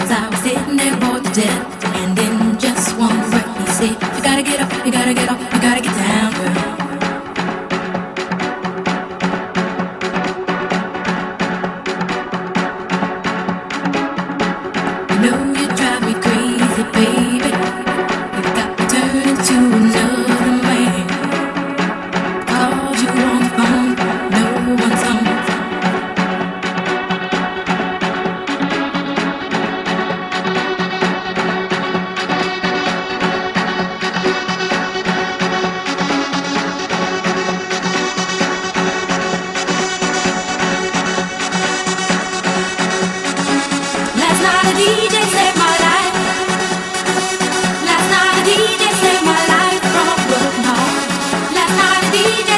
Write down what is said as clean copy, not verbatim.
as I was sitting there bored to death. And in just one breath he said, you gotta get up, you gotta get up, you gotta get down, girl. You know you drive me crazy, baby. You got me turning to another man. Called you on the phone, no one's home. Last night a DJ saved my life. Last night a DJ saved my life from broken heart. Last night a DJ